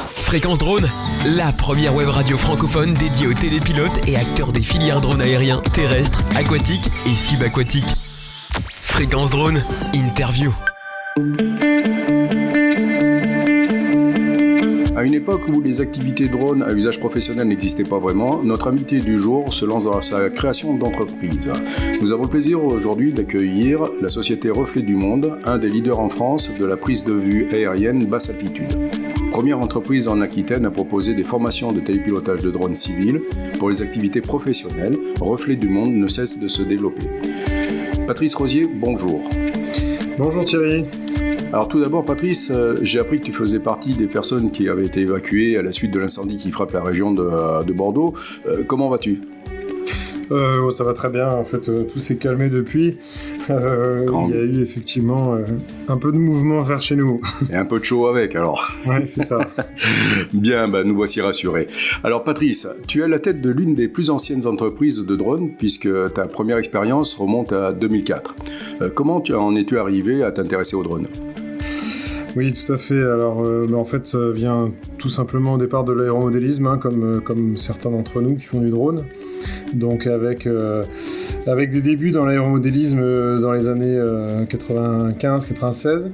Fréquence Drone, la première web radio francophone dédiée aux télépilotes et acteurs des filières drones aériens, terrestres, aquatiques et subaquatiques. Fréquence Drone, interview. À une époque où les activités drone à usage professionnel n'existaient pas vraiment, notre invité du jour se lance dans sa création d'entreprise. Nous avons le plaisir aujourd'hui d'accueillir la société Reflet du Monde, un des leaders en France de la prise de vue aérienne basse altitude. Première entreprise en Aquitaine à proposer des formations de télépilotage de drones civils pour les activités professionnelles, Reflet du Monde ne cesse de se développer. Patrice Rosier, bonjour. Bonjour Thierry. Alors tout d'abord Patrice, j'ai appris que tu faisais partie des personnes qui avaient été évacuées à la suite de l'incendie qui frappe la région de Bordeaux. Comment vas-tu ? Ça va très bien, en fait tout s'est calmé depuis. Il y a eu effectivement un peu de mouvement vers chez nous. Et un peu de chaud avec alors. Ouais, c'est ça. Bien, nous voici rassurés. Alors Patrice, tu es à la tête de l'une des plus anciennes entreprises de drones puisque ta première expérience remonte à 2004. Comment en es-tu arrivé à t'intéresser aux drones ? Oui, tout à fait. Alors, en fait, ça vient tout simplement au départ de l'aéromodélisme, comme certains d'entre nous qui font du drone. Donc, avec des débuts dans l'aéromodélisme dans les années 95-96.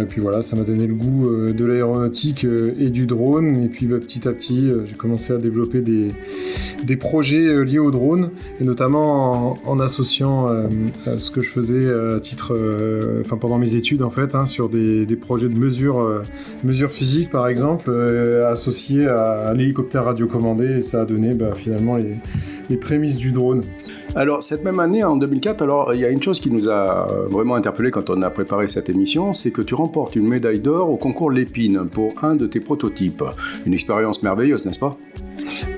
Puis voilà, ça m'a donné le goût de l'aéronautique et du drone. Et puis petit à petit, j'ai commencé à développer des projets liés au drone, et notamment en associant ce que je faisais à titre, pendant mes études en fait, sur des projets de mesures physiques par exemple, associés à l'hélicoptère radiocommandé, et ça a donné finalement les prémices du drone. Alors, cette même année, en 2004, il y a une chose qui nous a vraiment interpellés quand on a préparé cette émission, c'est que tu remportes une médaille d'or au concours Lépine pour un de tes prototypes. Une expérience merveilleuse, n'est-ce pas ?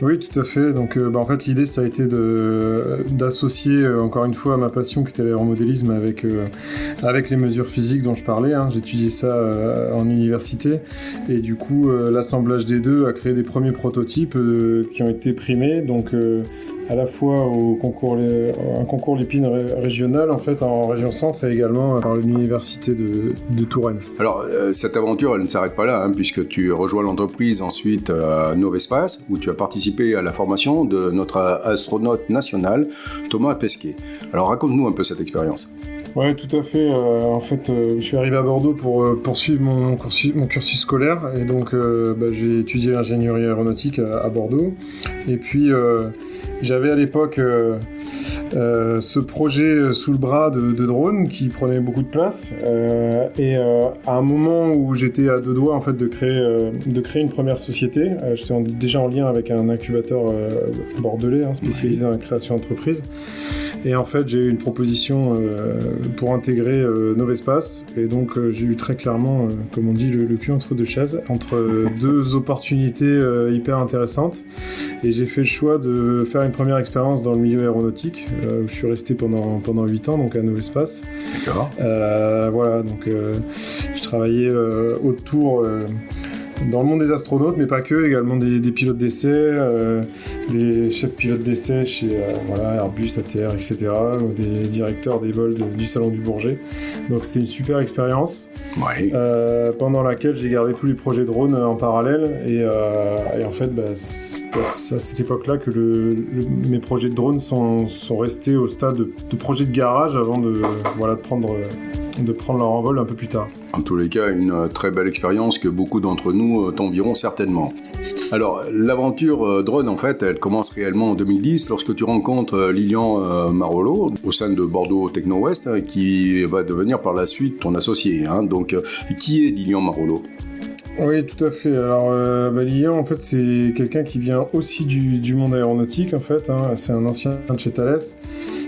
Oui, tout à fait. Donc, en fait, l'idée, ça a été d'associer, encore une fois, ma passion qui était l'aéromodélisme avec les mesures physiques dont je parlais. J'ai étudié ça en université. Et du coup, l'assemblage des deux a créé des premiers prototypes qui ont été primés. Donc, à la fois un concours Lépine régional, en fait, en région centre, et également par l'université de Touraine. Alors, cette aventure, elle ne s'arrête pas là, puisque tu rejoins l'entreprise ensuite à Novespace, où tu as participé à la formation de notre astronaute national, Thomas Pesquet. Alors, raconte-nous un peu cette expérience. Oui, tout à fait. En fait, je suis arrivé à Bordeaux pour poursuivre mon cursus scolaire, et donc j'ai étudié l'ingénierie aéronautique à Bordeaux. Et puis, j'avais à l'époque ce projet sous le bras de drone qui prenait beaucoup de place, et à un moment où j'étais à deux doigts en fait de créer une première société, j'étais déjà en lien avec un incubateur bordelais spécialisé dans la création d'entreprises. Et en fait, j'ai eu une proposition pour intégrer Novespace. Et donc, j'ai eu très clairement, comme on dit, le cul entre deux chaises, entre deux opportunités hyper intéressantes. Et j'ai fait le choix de faire une première expérience dans le milieu aéronautique, où je suis resté pendant 8 ans, donc à Novespace. D'accord. Voilà, donc je travaillais autour... dans le monde des astronautes, mais pas que, également des pilotes d'essai, des chefs pilotes d'essai chez Airbus, ATR, etc., ou des directeurs des vols du Salon du Bourget. Donc c'est une super expérience, pendant laquelle j'ai gardé tous les projets drone en parallèle, et en fait, c'est à cette époque-là que mes projets de drone sont restés au stade de projet de garage avant de prendre leur envol un peu plus tard. En tous les cas, une très belle expérience que beaucoup d'entre nous t'envieront certainement. Alors, l'aventure drone, en fait, elle commence réellement en 2010 lorsque tu rencontres Lilian Marollo au sein de Bordeaux Techno-Ouest, qui va devenir par la suite ton associé. Donc, qui est Lilian Marollo ? Oui, tout à fait. Alors, Lilian, en fait, c'est quelqu'un qui vient aussi du monde aéronautique, en fait. C'est un ancien de chez Thales,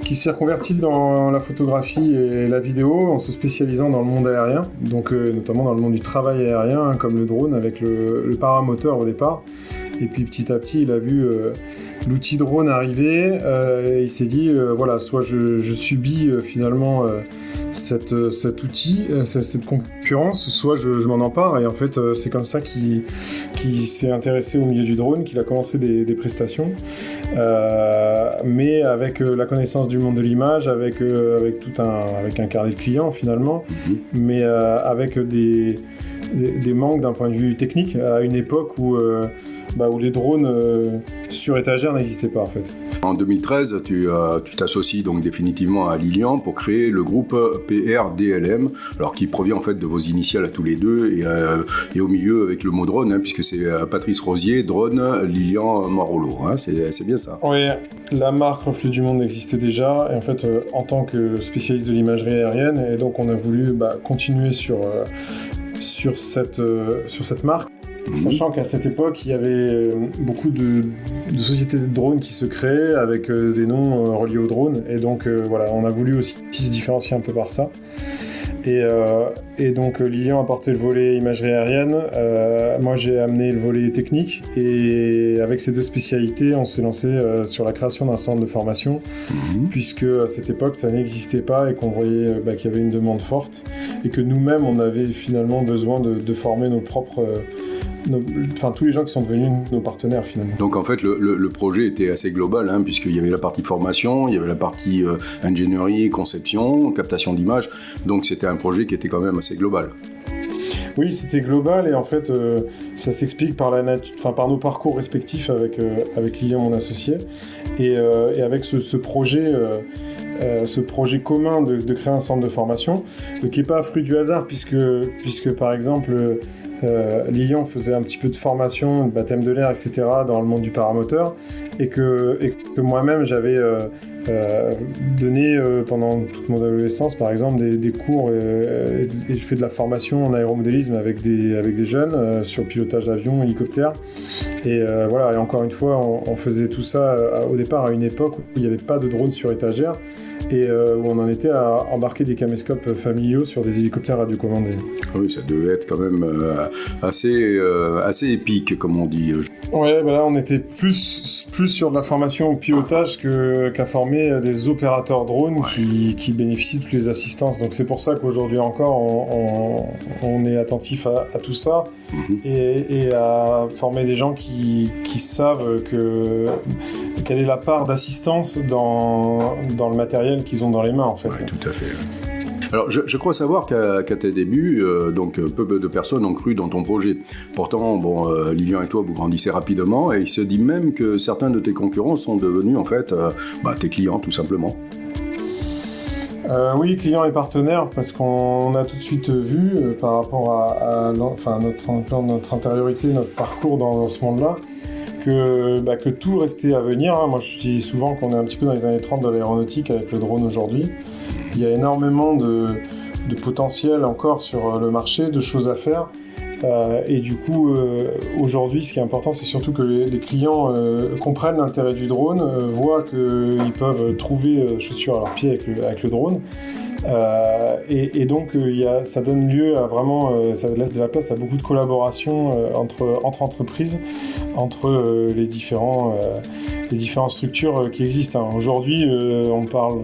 qui s'est reconverti dans la photographie et la vidéo en se spécialisant dans le monde aérien, donc notamment dans le monde du travail aérien, comme le drone avec le paramoteur au départ. Et puis petit à petit, il a vu l'outil drone arriver, et il s'est dit, soit je subis finalement cet outil, cette concurrence, soit je m'en empare. Et en fait, c'est comme ça qu'il s'est intéressé au milieu du drone, qu'il a commencé des prestations, mais avec la connaissance du monde de l'image, avec un carnet de clients finalement, mais avec des manques d'un point de vue technique à une époque où les drones sur étagère n'existaient pas en fait. En 2013, tu t'associes donc définitivement à Lilian pour créer le groupe PRDLM, alors qui provient en fait de vos initiales à tous les deux et au milieu avec le mot drone, puisque c'est Patrice Rosier, drone, Lilian Marolo, c'est bien ça. Oui, la marque Reflet du Monde existait déjà, et en fait en tant que spécialiste de l'imagerie aérienne, et donc on a voulu continuer sur cette marque. Sachant qu'à cette époque, il y avait beaucoup de sociétés de drones qui se créaient avec des noms reliés aux drones. Et donc, on a voulu aussi se différencier un peu par ça. Et donc, Lilian a porté le volet imagerie aérienne. Moi, j'ai amené le volet technique. Et avec ces deux spécialités, on s'est lancé sur la création d'un centre de formation. Puisque à cette époque, ça n'existait pas et qu'on voyait qu'il y avait une demande forte. Et que nous-mêmes, on avait finalement besoin de former nos propres... tous les gens qui sont devenus nos partenaires finalement. Donc en fait le projet était assez global puisqu'il y avait la partie formation, il y avait la partie ingénierie, conception, captation d'images, donc c'était un projet qui était quand même assez global. Oui, c'était global et en fait ça s'explique par nos parcours respectifs avec Lilian, mon associé, et avec ce projet commun de créer un centre de formation qui n'est pas fruit du hasard puisque par exemple Lilian faisait un petit peu de formation, de baptême de l'air, etc. dans le monde du paramoteur et que moi-même j'avais donné pendant toute mon adolescence par exemple des cours et je fais de la formation en aéromodélisme avec des jeunes sur le pilotage d'avion, hélicoptère et encore une fois on faisait tout ça au départ à une époque où il n'y avait pas de drone sur étagère et où on en était à embarquer des caméscopes familiaux sur des hélicoptères radiocommandés. Oui, ça devait être quand même assez épique, comme on dit. Ouais, là, on était plus sur de la formation au pilotage qu'à former des opérateurs drones qui bénéficient de toutes les assistances. Donc c'est pour ça qu'aujourd'hui encore, on est attentif à tout ça et à former des gens qui savent quelle est la part d'assistance dans le matériel qu'ils ont dans les mains, en fait. Oui, tout à fait. Alors, je crois savoir qu'à tes débuts, peu de personnes ont cru dans ton projet. Pourtant, Lilian et toi, vous grandissez rapidement et il se dit même que certains de tes concurrents sont devenus, en fait, tes clients, tout simplement. Oui, clients et partenaires, parce qu'on a tout de suite vu, par rapport à notre intériorité, notre parcours dans ce monde-là, que tout restait à venir. Moi, je dis souvent qu'on est un petit peu dans les années 30 de l'aéronautique avec le drone aujourd'hui. Il y a énormément de potentiel encore sur le marché, de choses à faire. Et du coup, aujourd'hui, ce qui est important, c'est surtout que les clients comprennent l'intérêt du drone, voient qu'ils peuvent trouver chaussures à leurs pieds avec le drone. Et donc, ça donne lieu à vraiment, ça laisse de la place à beaucoup de collaboration entre entreprises, entre les différentes structures qui existent. Aujourd'hui, on parle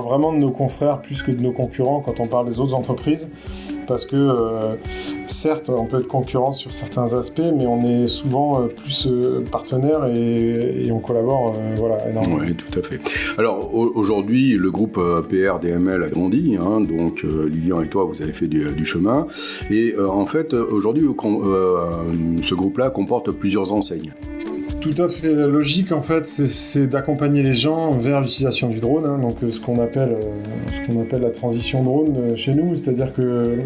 vraiment de nos confrères plus que de nos concurrents quand on parle des autres entreprises. Parce que certes, on peut être concurrent sur certains aspects, mais on est souvent plus partenaires et on collabore énormément. Oui, tout à fait. Alors aujourd'hui, le groupe PRDML a grandi, donc Lilian et toi, vous avez fait du chemin. Et en fait, aujourd'hui, ce groupe-là comporte plusieurs enseignes. Tout à fait. La logique, en fait, c'est d'accompagner les gens vers l'utilisation du drone, donc ce qu'on appelle la transition drone chez nous. C'est-à-dire que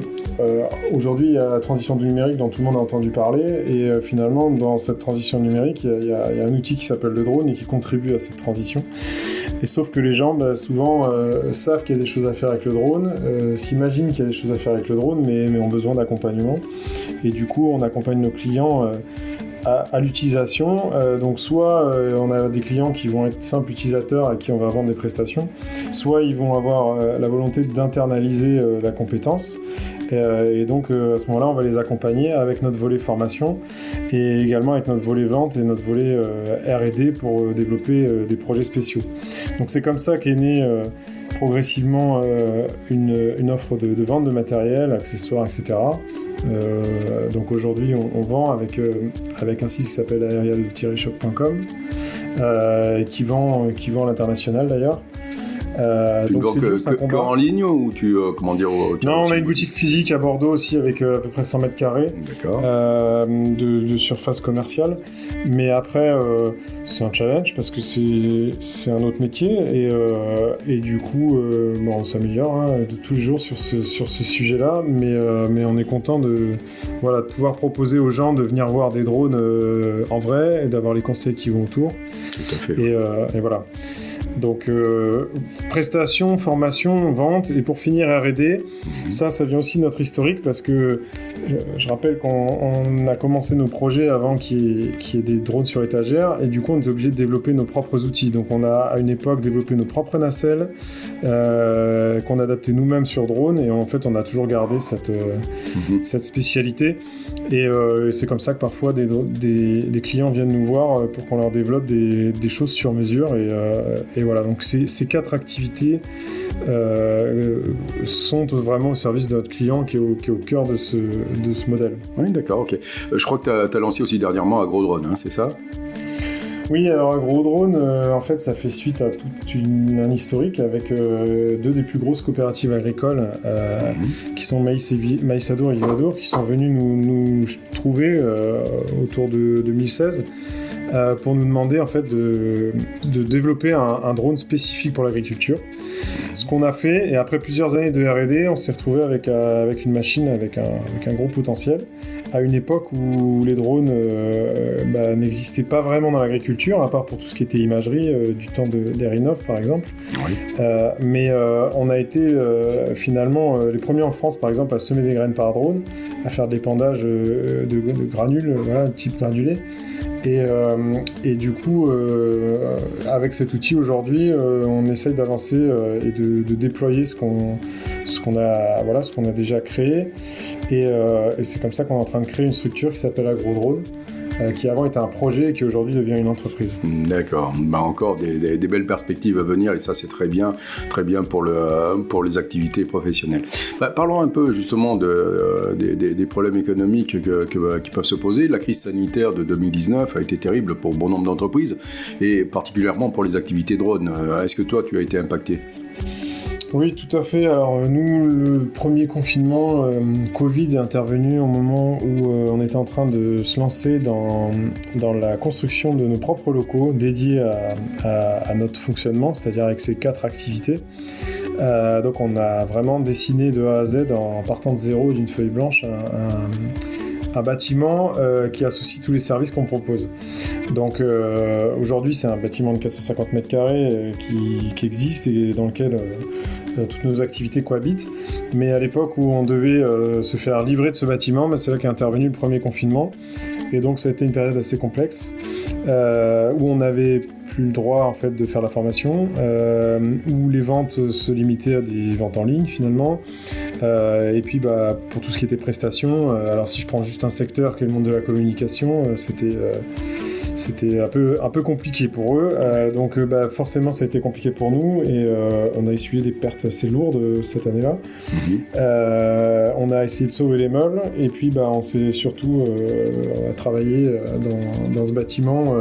aujourd'hui, il y a la transition du numérique dont tout le monde a entendu parler, et finalement, dans cette transition numérique, il y a un outil qui s'appelle le drone et qui contribue à cette transition. Et sauf que les gens, souvent, savent qu'il y a des choses à faire avec le drone, s'imaginent qu'il y a des choses à faire avec le drone, mais ont besoin d'accompagnement. Et du coup, on accompagne nos clients à l'utilisation. Donc soit on a des clients qui vont être simples utilisateurs à qui on va vendre des prestations, soit ils vont avoir la volonté d'internaliser la compétence. Et donc à ce moment-là, on va les accompagner avec notre volet formation et également avec notre volet vente et notre volet R&D pour développer des projets spéciaux. Donc c'est comme ça qu'est née progressivement une offre de vente de matériel, accessoires, etc. Donc aujourd'hui on vend avec un site qui s'appelle aerial-shop.com qui vend à l'international d'ailleurs. Tu ne vends que en ligne ou tu Non, on a une boutique physique à Bordeaux aussi avec à peu près 100 mètres carrés de surface commerciale. Mais après, c'est un challenge parce que c'est un autre métier et du coup, on s'améliore de tous les jours sur ce sujet-là. Mais on est content de pouvoir proposer aux gens de venir voir des drones en vrai et d'avoir les conseils qui vont autour. Tout à fait. Et voilà. Donc, prestation, formation, vente, et pour finir R&D, ça vient aussi de notre historique parce que je rappelle qu'on a commencé nos projets avant qu'il y ait des drones sur étagère et du coup on était obligé de développer nos propres outils. Donc on a à une époque développé nos propres nacelles qu'on adaptait nous-mêmes sur drone et en fait on a toujours gardé cette spécialité et c'est comme ça que parfois des clients viennent nous voir pour qu'on leur développe des choses sur mesure et voilà. Donc ces 4 activités sont vraiment au service de notre client qui est au cœur de ce modèle. Oui, d'accord, ok. Je crois que tu as lancé aussi dernièrement AgroDrone, c'est ça ? Oui, alors AgroDrone, en fait, ça fait suite à tout un historique avec 2 des plus grosses coopératives agricoles qui sont Maïsadour et Vivadour, qui sont venus nous trouver autour de 2016 pour nous demander en fait de développer un drone spécifique pour l'agriculture. Ce qu'on a fait, et après plusieurs années de R&D, on s'est retrouvé avec une machine avec un gros potentiel, à une époque où les drones n'existaient pas vraiment dans l'agriculture, à part pour tout ce qui était imagerie, du temps d'Erinov par exemple. Oui. Mais on a été finalement les premiers en France par exemple à semer des graines par drone, à faire de l'épandage de granules, type granulé. Et du coup, avec cet outil aujourd'hui, on essaye d'avancer et de déployer ce qu'on a déjà créé. Et c'est comme ça qu'on est en train de créer une structure qui s'appelle AgroDrone, qui avant était un projet et qui aujourd'hui devient une entreprise. D'accord. Encore des belles perspectives à venir et ça c'est très bien pour les activités professionnelles. Parlons un peu justement des problèmes économiques qui peuvent se poser. La crise sanitaire de 2019 a été terrible pour bon nombre d'entreprises et particulièrement pour les activités drones. Est-ce que toi tu as été impacté ? Oui, tout à fait. Alors nous, le premier confinement Covid est intervenu au moment où on était en train de se lancer dans la construction de nos propres locaux dédiés à notre fonctionnement, c'est-à-dire avec ces 4 activités. Donc on a vraiment dessiné de A à Z en partant de zéro d'une feuille blanche un bâtiment qui associe tous les services qu'on propose. Donc aujourd'hui c'est un bâtiment de 450 mètres carrés qui existe et dans lequel toutes nos activités cohabitent. Mais à l'époque où on devait se faire livrer de ce bâtiment, c'est là qu'est intervenu le premier confinement. Et donc ça a été une période assez complexe où on n'avait plus le droit en fait de faire la formation, où les ventes se limitaient à des ventes en ligne finalement. Et puis pour tout ce qui était prestations, alors si je prends juste un secteur qui est le monde de la communication, c'était un peu compliqué pour eux, donc forcément ça a été compliqué pour nous et on a essuyé des pertes assez lourdes cette année-là. On a essayé de sauver les meubles et puis on s'est surtout travaillé dans ce bâtiment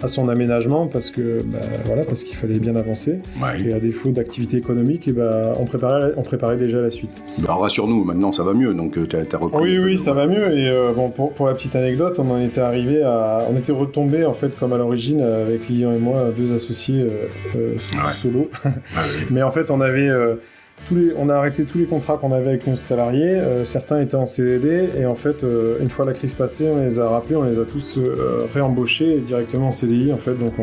à son aménagement parce qu'il fallait bien avancer. Ouais. Et à défaut d'activité économique, on préparait déjà la suite. Alors rassure-nous, maintenant ça va mieux, donc t'as repris. Oui, ça va mieux. Et pour la petite anecdote, on était retombé en fait comme à l'origine avec Lilian et moi, 2 associés solo. Mais en fait, on a arrêté tous les contrats qu'on avait avec nos salariés, certains étaient en CDD et en fait une fois la crise passée on les a rappelés, on les a tous réembauchés directement en CDI en fait donc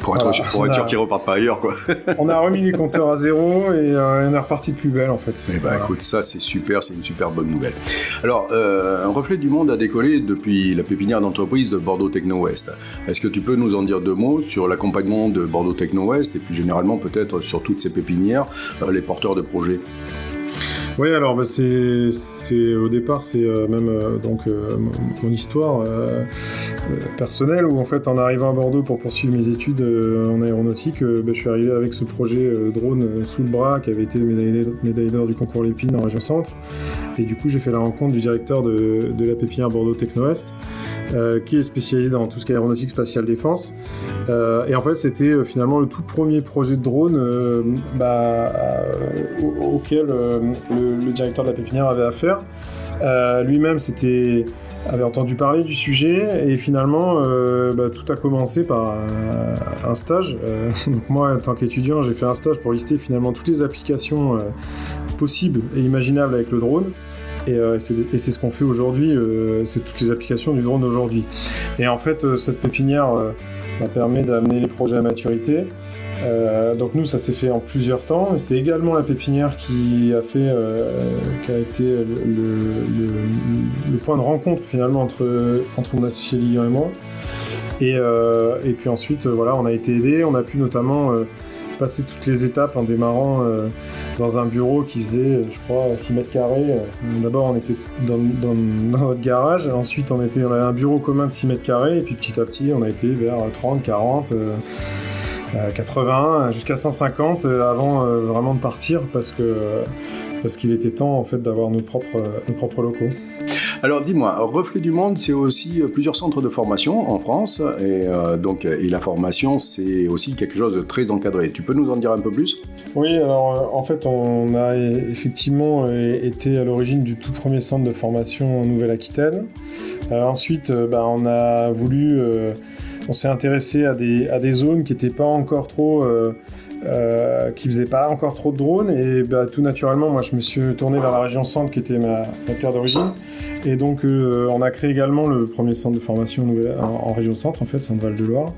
pour être sûr qu'ils repartent pas ailleurs quoi. On a remis les compteurs à zéro et on est reparti de plus belle en fait. Écoute, ça c'est super, c'est une super bonne nouvelle. Alors un reflet du monde a décollé depuis la pépinière d'entreprise de Bordeaux Techno-Ouest. Est-ce que tu peux nous en dire 2 mots sur l'accompagnement de Bordeaux Techno-Ouest et plus généralement peut-être sur toutes ces pépinières, les porteurs de projets? Oui, alors c'est au départ c'est même mon histoire personnelle où en fait en arrivant à Bordeaux pour poursuivre mes études en aéronautique, je suis arrivé avec ce projet drone sous le bras qui avait été médaillé d'or du concours Lépine en région Centre, et du coup j'ai fait la rencontre du directeur de la pépinière Bordeaux Techno-Est qui est spécialisé dans tout ce qui est aéronautique spatiale défense, et en fait c'était finalement le tout premier projet de drone auquel le directeur de la pépinière avait affaire. Lui-même avait entendu parler du sujet, et finalement tout a commencé par un stage. Donc moi, en tant qu'étudiant, j'ai fait un stage pour lister finalement toutes les applications possibles et imaginables avec le drone. Et c'est ce qu'on fait aujourd'hui, c'est toutes les applications du drone d'aujourd'hui. Et en fait, cette pépinière m'a permis d'amener les projets à maturité. Donc nous, ça s'est fait en plusieurs temps. C'est également la pépinière qui a été le point de rencontre finalement entre mon associé Lilian et moi. Et puis ensuite, on a été aidés. On a pu notamment passer toutes les étapes en démarrant dans un bureau qui faisait, je crois, 6 mètres carrés. D'abord, on était dans notre garage. Ensuite, on avait un bureau commun de 6 mètres carrés. Et puis petit à petit, on a été vers 30, 40... 80 jusqu'à 150 avant vraiment de partir parce qu'il était temps en fait d'avoir nos propres locaux. Alors dis-moi, Reflet du Monde, c'est aussi plusieurs centres de formation en France, et la formation, c'est aussi quelque chose de très encadré. Tu peux nous en dire un peu plus ? Oui, alors en fait, on a effectivement été à l'origine du tout premier centre de formation en Nouvelle-Aquitaine. Ensuite, on a voulu... on s'est intéressé à des zones qui n'étaient pas encore trop... qui faisaient pas encore trop de drones, et tout naturellement moi je me suis tourné vers la région Centre qui était ma terre d'origine, et donc on a créé également le premier centre de formation en région Centre, en fait, Centre Val-de-Loire,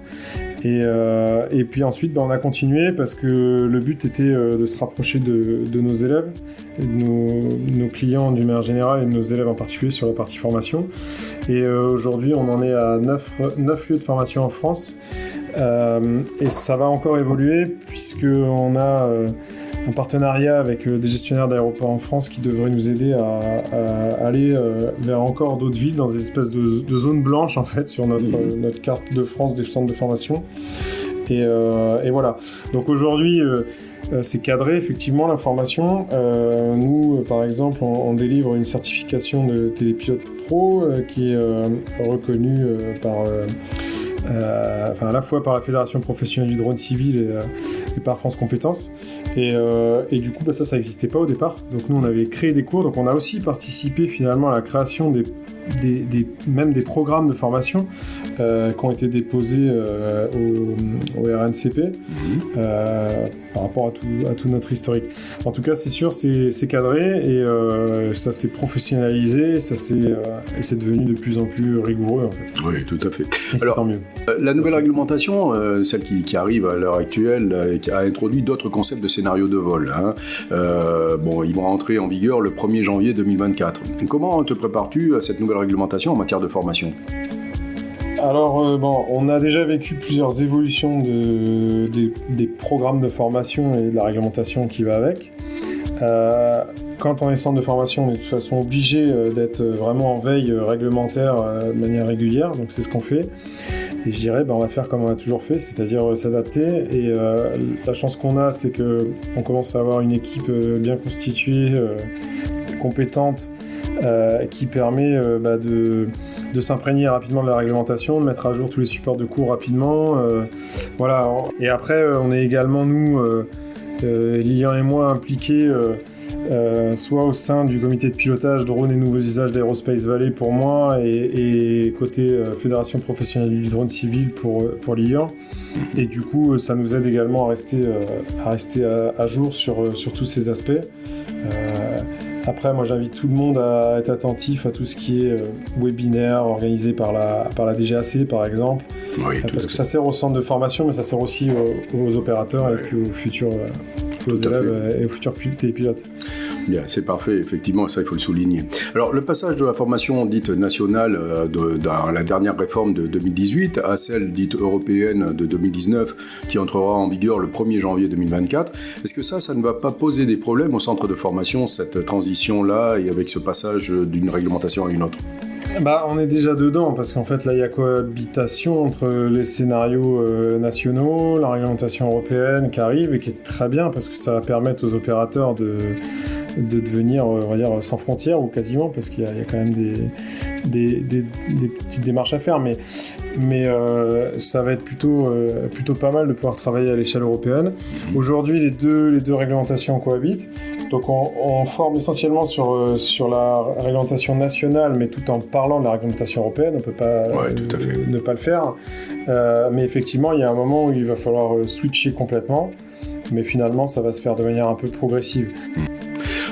et puis ensuite on a continué parce que le but était de se rapprocher de nos élèves, et de nos clients d'une manière générale et de nos élèves en particulier sur la partie formation, et aujourd'hui on en est à 9 lieux de formation en France. Et ça va encore évoluer puisqu'on a un partenariat avec des gestionnaires d'aéroports en France qui devraient nous aider à aller vers encore d'autres villes dans des espèces de zones blanches en fait sur notre carte de France des centres de formation. Et voilà. Donc aujourd'hui, c'est cadré effectivement la formation. Nous, par exemple, on délivre une certification de télépilote pro qui est reconnue par... à la fois par la Fédération professionnelle du drone civil et par France Compétences, et du coup ça n'existait pas au départ, donc nous on avait créé des cours, donc on a aussi participé finalement à la création même des programmes de formation qui ont été déposés au RNCP par rapport à tout notre historique. En tout cas, c'est sûr, c'est cadré, et ça s'est professionnalisé, et c'est devenu de plus en plus rigoureux en fait. Oui, tout à fait. Et alors, tant mieux. La nouvelle réglementation, celle qui arrive à l'heure actuelle, a introduit d'autres concepts de scénario de vol. Ils vont entrer en vigueur le 1er janvier 2024. Comment te prépares-tu à cette nouvelle réglementation en matière de formation ? Alors, on a déjà vécu plusieurs évolutions des programmes de formation et de la réglementation qui va avec. Quand on est centre de formation, on est de toute façon obligé d'être vraiment en veille réglementaire de manière régulière, donc c'est ce qu'on fait. Et je dirais, on va faire comme on a toujours fait, c'est-à-dire s'adapter. Et la chance qu'on a, c'est qu'on commence à avoir une équipe bien constituée, compétente, qui permet de s'imprégner rapidement de la réglementation, de mettre à jour tous les supports de cours rapidement. Voilà. Et après, on est également, nous, Lilian et moi, impliqués soit au sein du comité de pilotage drone et nouveaux usages d'Aerospace Valley pour moi, et côté Fédération professionnelle du drone civil pour Lilian. Et du coup, ça nous aide également à rester à jour sur tous ces aspects. Après, moi, j'invite tout le monde à être attentif à tout ce qui est webinaire organisé par la DGAC, par exemple. Oui, parce que ça sert au centre de formation, mais ça sert aussi aux opérateurs, et puis aux futurs élèves et aux futurs télépilotes. Bien, c'est parfait, effectivement, ça il faut le souligner. Alors le passage de la formation dite nationale dans la dernière réforme de 2018 à celle dite européenne de 2019 qui entrera en vigueur le 1er janvier 2024, est-ce que ça ne va pas poser des problèmes au centre de formation, cette transition-là, et avec ce passage d'une réglementation à une autre ? On est déjà dedans, parce qu'en fait, là, il y a cohabitation entre les scénarios nationaux, la réglementation européenne qui arrive, et qui est très bien, parce que ça va permettre aux opérateurs de devenir, on va dire, sans frontières, ou quasiment, parce qu'il y a quand même des petites démarches à faire, mais ça va être plutôt pas mal de pouvoir travailler à l'échelle européenne. Aujourd'hui, les deux réglementations cohabitent. Donc on forme essentiellement sur la réglementation nationale, mais tout en parlant de la réglementation européenne, on ne peut pas ne pas le faire. Mais effectivement, il y a un moment où il va falloir switcher complètement, mais finalement, ça va se faire de manière un peu progressive.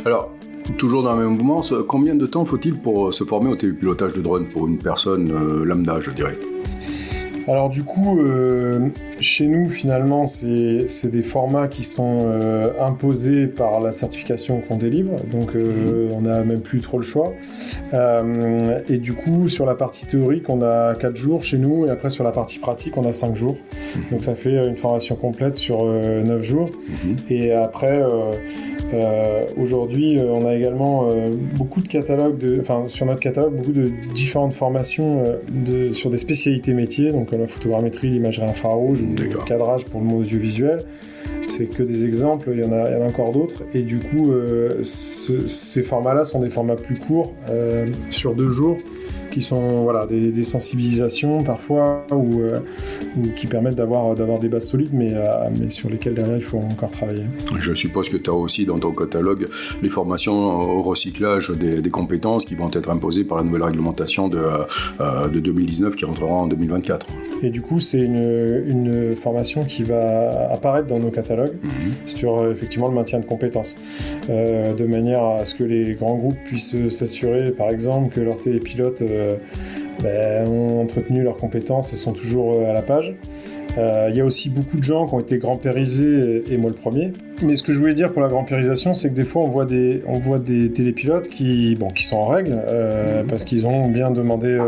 Alors, toujours dans le même mouvement, combien de temps faut-il pour se former au télépilotage de drone pour une personne lambda, je dirais ? Alors du coup, chez nous, finalement, c'est des formats qui sont imposés par la certification qu'on délivre, donc on n'a même plus trop le choix. Et du coup, sur la partie théorique, on a 4 jours chez nous, et après sur la partie pratique, on a 5 jours. Donc ça fait une formation complète sur 9 jours. Et après, aujourd'hui, on a également beaucoup de catalogues, sur notre catalogue, beaucoup de différentes formations sur des spécialités métiers, donc la photogrammétrie, l'imagerie infrarouge, ou le cadrage pour le monde audiovisuel. C'est que des exemples, il y en a encore d'autres. Et du coup, ces formats-là sont des formats plus courts, sur 2 jours, qui sont des sensibilisations parfois, ou qui permettent d'avoir des bases solides, mais sur lesquelles derrière il faut encore travailler. Je suppose que tu as aussi dans ton catalogue les formations au recyclage des compétences qui vont être imposées par la nouvelle réglementation de 2019 qui rentrera en 2024. Et du coup, c'est une formation qui va apparaître dans nos catalogues sur effectivement le maintien de compétences, de manière à ce que les grands groupes puissent s'assurer, par exemple, que leurs télépilotes ont entretenu leurs compétences et sont toujours à la page. Il y a aussi beaucoup de gens qui ont été grand-périsés, et moi le premier. Mais ce que je voulais dire pour la grand-périsation, c'est que des fois on voit des télépilotes qui sont en règle, parce qu'ils ont bien demandé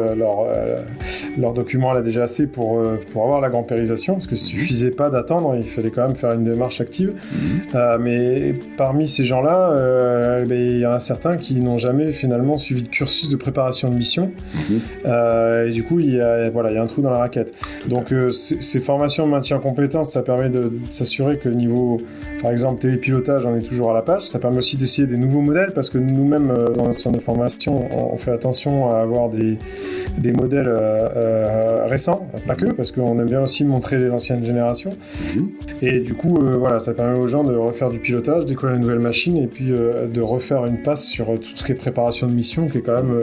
leur document à la DGAC pour avoir la grand-périsation, parce que suffisait pas d'attendre, il fallait quand même faire une démarche active. Mais parmi ces gens-là, il y en a certains qui n'ont jamais finalement suivi de cursus de préparation de mission. Et du coup, il y a un trou dans la raquette. Donc ces formations de maintien en compétences, ça permet de s'assurer que niveau, par exemple, télépilotage, on est toujours à la page. Ça permet aussi d'essayer des nouveaux modèles, parce que nous-mêmes, sur nos formations, on fait attention à avoir des modèles récents, pas que, parce qu'on aime bien aussi montrer les anciennes générations. Et du coup, ça permet aux gens de refaire du pilotage, décoller une nouvelle machine, et puis de refaire une passe sur tout ce qui est préparation de mission, qui est quand même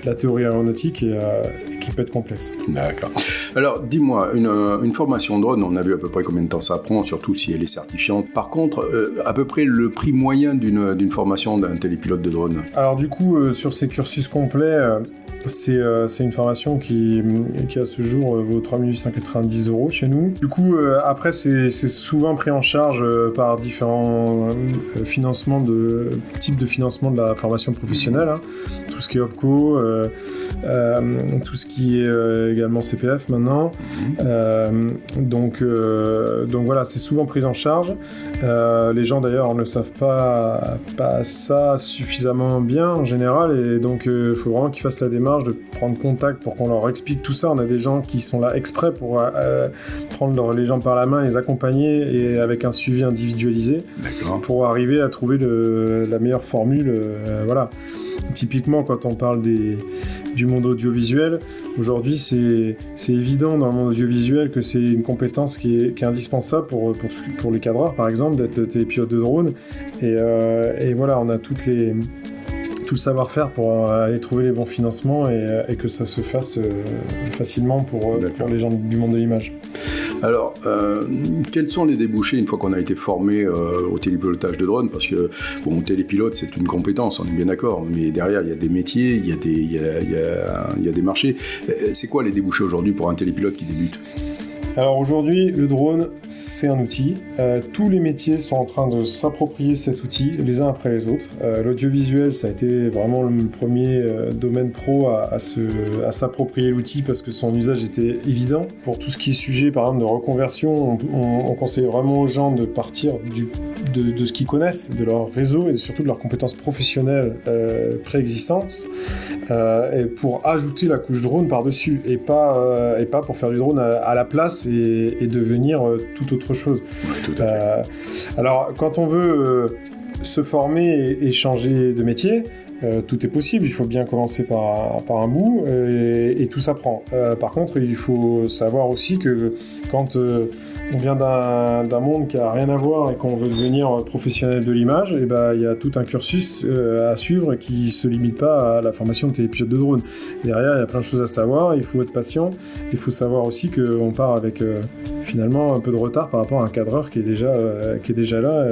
la théorie aéronautique, et qui peut être complexe. D'accord. Alors, dis-moi, une formation drone, on a vu à peu près combien de temps ça prend, surtout si elle est certifiante. Par contre, à peu près le prix moyen d'une formation d'un télépilote de drone. Alors du coup, sur ces cursus complets, c'est une formation qui à ce jour vaut 3 890 € chez nous. Du coup, après, c'est souvent pris en charge par différents types de financement de la formation professionnelle, tout ce qui est OPCO, tout ce qui est également CPF maintenant. Donc voilà, c'est souvent pris en charge. Les gens d'ailleurs ne savent pas ça suffisamment bien en général, et donc il faut vraiment qu'ils fassent la démarche de prendre contact pour qu'on leur explique tout ça. On a des gens qui sont là exprès pour prendre les gens par la main, les accompagner, et avec un suivi individualisé. D'accord. Pour arriver à trouver la meilleure formule. Voilà. Typiquement, quand on parle du monde audiovisuel, aujourd'hui, c'est évident dans le monde audiovisuel que c'est une compétence qui est indispensable pour les cadreurs, par exemple, d'être télépilote de drone. Et voilà, on a tout le savoir-faire pour aller trouver les bons financements, et que ça se fasse facilement pour les gens du monde de l'image. Alors, quels sont les débouchés une fois qu'on a été formé au télépilotage de drone ? Parce que, télépilote, c'est une compétence, on est bien d'accord, mais derrière, il y a des métiers, il y a des marchés. C'est quoi les débouchés aujourd'hui pour un télépilote qui débute ? Alors aujourd'hui, le drone, c'est un outil. Tous les métiers sont en train de s'approprier cet outil, les uns après les autres. L'audiovisuel, ça a été vraiment le premier domaine pro à s'approprier l'outil parce que son usage était évident. Pour tout ce qui est sujet, par exemple, de reconversion, on conseille vraiment aux gens de partir de ce qu'ils connaissent, de leur réseau et surtout de leurs compétences professionnelles préexistantes et pour ajouter la couche drone par-dessus et pas pour faire du drone à la place et devenir tout autre chose. Ouais, tout à fait. Alors, quand on veut se former et changer de métier, tout est possible, il faut bien commencer par un bout et tout s'apprend. Par contre, il faut savoir aussi que quand on vient d'un monde qui a rien à voir et qu'on veut devenir professionnel de l'image, et ben il y a tout un cursus à suivre qui se limite pas à la formation de télépilote de drone. Derrière, il y a plein de choses à savoir, il faut être patient, il faut savoir aussi qu'on part avec finalement un peu de retard par rapport à un cadreur qui est déjà là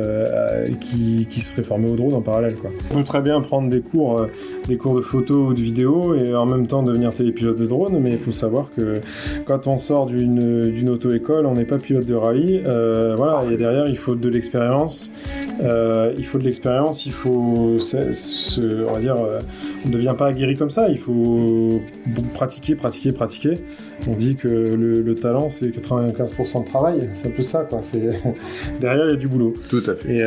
et qui serait formé au drone en parallèle, quoi. On peut très bien prendre des cours de photo ou de vidéo et en même temps devenir télépilote de drone, mais il faut savoir que quand on sort d'une auto-école, on n'est pas pilote de rallye, voilà, et derrière il faut de l'expérience, on va dire, on ne devient pas aguerri comme ça, il faut pratiquer. On dit que le talent c'est 95% de travail, c'est un peu ça, quoi. Derrière il y a du boulot. Tout à fait. Et,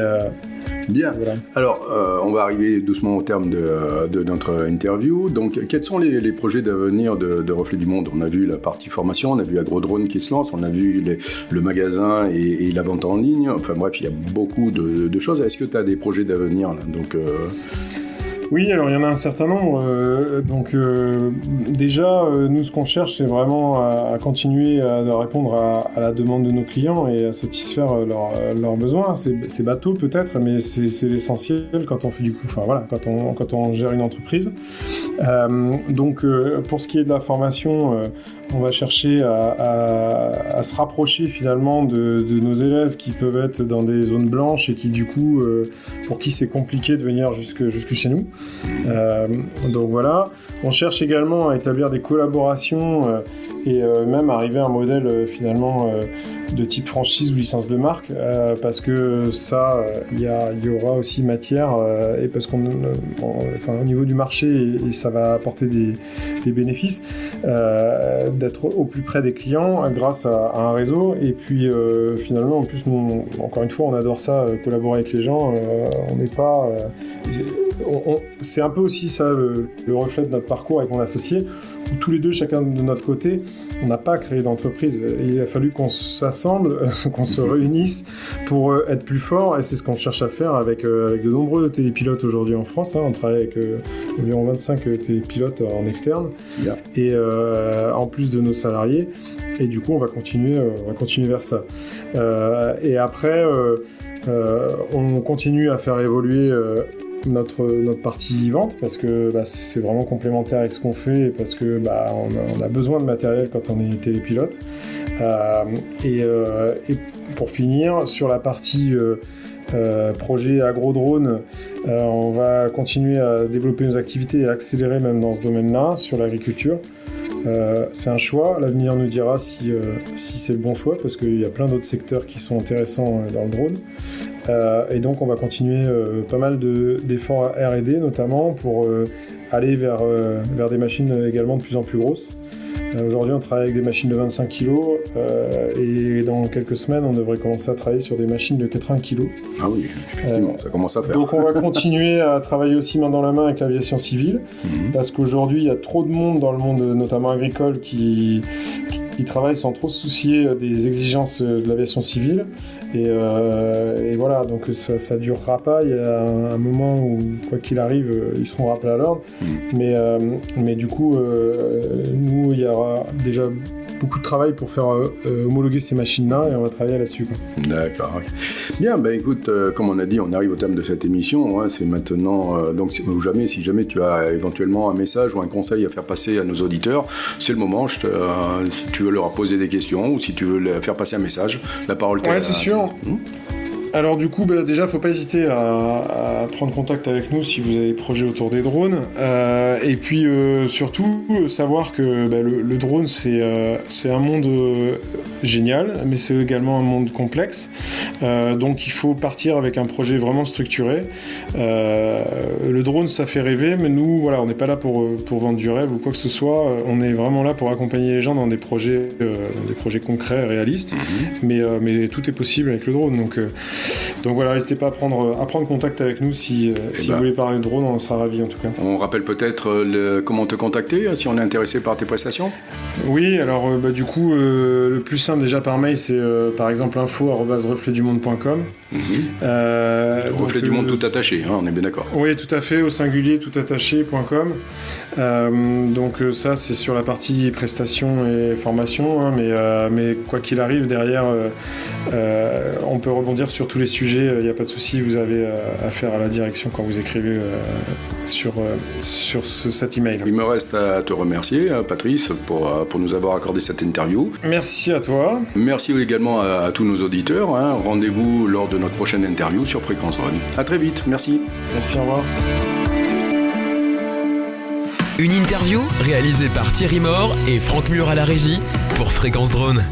bien. Voilà. Alors, on va arriver doucement au terme de notre interview. Donc, quels sont les projets d'avenir de Reflet du Monde ? On a vu la partie formation, on a vu AgroDrone qui se lance, on a vu le magasin et la vente en ligne. Enfin bref, il y a beaucoup de choses. Est-ce que tu as des projets d'avenir là ? Donc, Oui, alors il y en a un certain nombre. Déjà, nous, ce qu'on cherche, c'est vraiment à continuer à répondre à la demande de nos clients et à satisfaire leurs besoins. C'est bateau peut-être, mais c'est l'essentiel quand on fait quand on gère une entreprise. Pour ce qui est de la formation, on va chercher à se rapprocher finalement de nos élèves qui peuvent être dans des zones blanches et qui du coup, pour qui c'est compliqué de venir jusque chez nous. Donc voilà, on cherche également à établir des collaborations et même arriver à un modèle finalement de type franchise ou licence de marque parce que ça, il y aura aussi matière et parce au niveau du marché et ça va apporter des bénéfices d'être au plus près des clients grâce à un réseau et puis finalement en plus nous, encore une fois on adore ça, collaborer avec les gens, on n'est pas c'est un peu aussi ça le reflet de notre parcours avec mon associé où tous les deux chacun de notre côté on n'a pas créé d'entreprise, il a fallu qu'on s'assemble, qu'on se réunisse pour être plus fort et c'est ce qu'on cherche à faire avec de nombreux télépilotes aujourd'hui en France, hein. On travaille avec environ 25 télépilotes en externe et en plus de nos salariés et du coup on va continuer vers ça et après on continue à faire évoluer notre partie vente parce que c'est vraiment complémentaire avec ce qu'on fait et parce que on a besoin de matériel quand on est télépilote et pour finir sur la partie projet AgroDrone, on va continuer à développer nos activités et à accélérer même dans ce domaine-là sur l'agriculture. C'est un choix, l'avenir nous dira si c'est le bon choix parce qu'il y a plein d'autres secteurs qui sont intéressants dans le drone et donc on va continuer pas mal d'efforts R&D notamment pour aller vers des machines également de plus en plus grosses. Aujourd'hui on travaille avec des machines de 25 kg et dans quelques semaines on devrait commencer à travailler sur des machines de 80 kg. Ah oui, effectivement, ça commence à faire. Donc on va continuer à travailler aussi main dans la main avec l'aviation civile parce qu'aujourd'hui il y a trop de monde dans le monde notamment agricole qui travaillent sans trop se soucier des exigences de l'aviation civile et voilà, donc ça durera pas, il y a un moment où quoi qu'il arrive ils seront rappelés à l'ordre mais du coup nous il y aura déjà beaucoup de travail pour faire homologuer ces machines-là et on va travailler là-dessus, quoi. D'accord. Okay. Bien, écoute, comme on a dit, on arrive au terme de cette émission. Hein, c'est maintenant, donc ou jamais, si jamais tu as éventuellement un message ou un conseil à faire passer à nos auditeurs, c'est le moment. Si tu veux leur poser des questions ou si tu veux leur faire passer un message, la parole t'est. Ouais, c'est sûr. Alors du coup, déjà, faut pas hésiter à prendre contact avec nous si vous avez des projets autour des drones. Et puis surtout, savoir que le drone, c'est un monde génial, mais c'est également un monde complexe. Donc il faut partir avec un projet vraiment structuré. Le drone, ça fait rêver, mais nous, voilà, on n'est pas là pour vendre du rêve ou quoi que ce soit. On est vraiment là pour accompagner les gens dans des projets concrets, réalistes. Mais tout est possible avec le drone. Donc voilà, n'hésitez pas à prendre contact avec nous si vous voulez parler de drone, on sera ravis en tout cas. On rappelle peut-être comment te contacter si on est intéressé par tes prestations. Oui, alors du coup, le plus simple déjà par mail, c'est par exemple info@refletdumonde.com. Reflet du monde tout attaché, on est bien d'accord. Oui, tout à fait, au singulier tout attaché.com. Donc ça, c'est sur la partie prestations et formation, mais quoi qu'il arrive, derrière, on peut rebondir sur tous les sujets, il n'y a pas de souci, vous avez affaire à la direction quand vous écrivez sur cet email. Il me reste à te remercier, Patrice, pour nous avoir accordé cette interview. Merci à toi. Merci également à tous nos auditeurs. Rendez-vous lors de notre prochaine interview sur Fréquence Drone. À très vite, merci. Merci, au revoir. Une interview réalisée par Thierry Mort et Franck Mur à la régie pour Fréquence Drone.